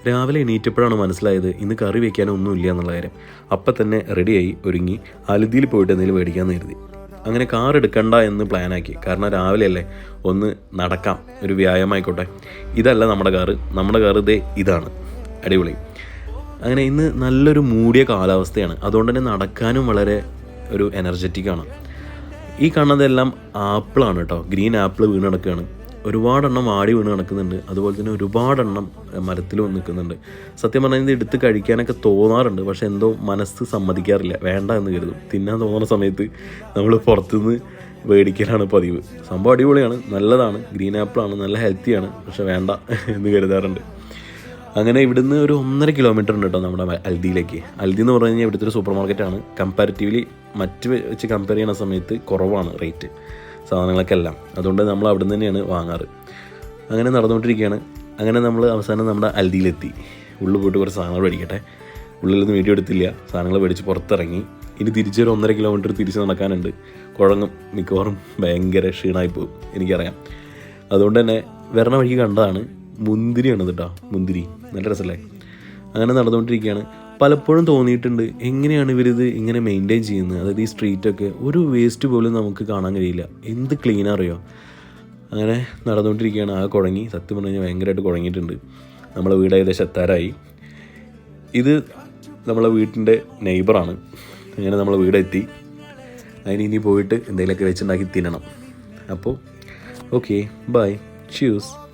രാവിലെ എണീറ്റപ്പോഴാണ് മനസ്സിലായത് ഇന്ന് കറി വയ്ക്കാനൊന്നും ഇല്ല എന്നുള്ള കാര്യം. അപ്പം തന്നെ റെഡിയായി ഒരുങ്ങി അലുതിയിൽ പോയിട്ട് എന്തെങ്കിലും മേടിക്കാമെന്ന് കരുതി. അങ്ങനെ കാർ എടുക്കണ്ട എന്ന് പ്ലാനാക്കി. കാരണം രാവിലെ അല്ലേ, ഒന്ന് നടക്കാം, ഒരു വ്യായാമമായിക്കോട്ടെ. ഇതല്ല നമ്മുടെ കാറ് ഇതാണ്. അടിപൊളി. അങ്ങനെ ഇന്ന് നല്ലൊരു മൂടിയ കാലാവസ്ഥയാണ്. അതുകൊണ്ട് തന്നെ നടക്കാനും വളരെ ഒരു എനർജറ്റിക്കാണ്. ഈ കാണുന്നതെല്ലാം ആപ്പിളാണ് കേട്ടോ. ഗ്രീൻ ആപ്പിൾ വീണ് കിടക്കുകയാണ്. ഒരുപാടെണ്ണം വാടി വീണ് കിടക്കുന്നുണ്ട്. അതുപോലെ തന്നെ ഒരുപാടെണ്ണം മരത്തിൽ വന്ന് നിൽക്കുന്നുണ്ട്. സത്യം പറഞ്ഞാൽ ഇത് എടുത്ത് കഴിക്കാനൊക്കെ തോന്നാറുണ്ട്. പക്ഷേ എന്തോ മനസ്സ് സമ്മതിക്കാറില്ല, വേണ്ട എന്ന് കരുതും. തിന്നാൻ തോന്നുന്ന സമയത്ത് നമ്മൾ പുറത്തുനിന്ന് മേടിക്കലാണ് പതിവ്. സംഭവം അടിപൊളിയാണ്, നല്ലതാണ്, ഗ്രീൻ ആപ്പിളാണ്, നല്ല ഹെൽത്തിയാണ്. പക്ഷെ വേണ്ട എന്ന് കരുതാറുണ്ട്. അങ്ങനെ ഇവിടുന്ന് ഒരു 1.5 കിലോമീറ്റർ ഉണ്ട് കേട്ടോ നമ്മുടെ അൽദിയിലേക്ക്. അൽദി എന്ന് പറഞ്ഞു കഴിഞ്ഞാൽ ഇവിടുത്തെ ഒരു സൂപ്പർ മാർക്കറ്റാണ്. കമ്പാരിറ്റീവ്ലി മറ്റ് വെച്ച് കമ്പയർ ചെയ്യുന്ന സമയത്ത് കുറവാണ് റേറ്റ് സാധനങ്ങളൊക്കെ എല്ലാം. അതുകൊണ്ട് നമ്മൾ അവിടെ നിന്ന് തന്നെയാണ് വാങ്ങാറ്. അങ്ങനെ നടന്നുകൊണ്ടിരിക്കുകയാണ്. അങ്ങനെ നമ്മൾ അവസാനം നമ്മുടെ അൽദിയിലെത്തി. ഉള്ളിൽ പോയിട്ട് കുറച്ച് സാധനങ്ങൾ മേടിക്കട്ടെ. ഉള്ളിലൊന്നും വീഡിയോ എടുത്തില്ല. സാധനങ്ങൾ മേടിച്ച് പുറത്തിറങ്ങി. ഇനി തിരിച്ചൊരു 1.5 കിലോമീറ്റർ തിരിച്ച് നടക്കാനുണ്ട്. കുഴങ്ങും, മിക്കവാറും ഭയങ്കര ക്ഷീണമായി പോകും, എനിക്കറിയാം. അതുകൊണ്ട് തന്നെ വരണ വഴിക്ക് കണ്ടതാണ് മുന്തിരിയാണ് കേട്ടോ. മുന്തിരി നല്ല രസമല്ലേ. അങ്ങനെ നടന്നുകൊണ്ടിരിക്കുകയാണ്. പലപ്പോഴും തോന്നിയിട്ടുണ്ട് എങ്ങനെയാണ് ഇവരിത് ഇങ്ങനെ മെയിൻറ്റെയിൻ ചെയ്യുന്നത്. അതായത് ഈ സ്ട്രീറ്റൊക്കെ ഒരു വേസ്റ്റ് പോലും നമുക്ക് കാണാൻ കഴിയില്ല. എന്ത് ക്ലീനാ അറിയോ. അങ്ങനെ നടന്നുകൊണ്ടിരിക്കുകയാണ്. ആ കുഴങ്ങി, സത്യം പറഞ്ഞു കഴിഞ്ഞാൽ ഭയങ്കരമായിട്ട് കുഴങ്ങിയിട്ടുണ്ട്. നമ്മളെ വീട് ഏകദേശം എത്താറായി. ഇത് നമ്മളെ വീട്ടിൻ്റെ നെയ്ബറാണ്. അങ്ങനെ നമ്മളെ വീടെത്തി. അതിന് ഇനി പോയിട്ട് എന്തെങ്കിലുമൊക്കെ വെച്ചുണ്ടാക്കി തിന്നണം. അപ്പോൾ ഓക്കെ, ബൈ, ച്യൂസ്.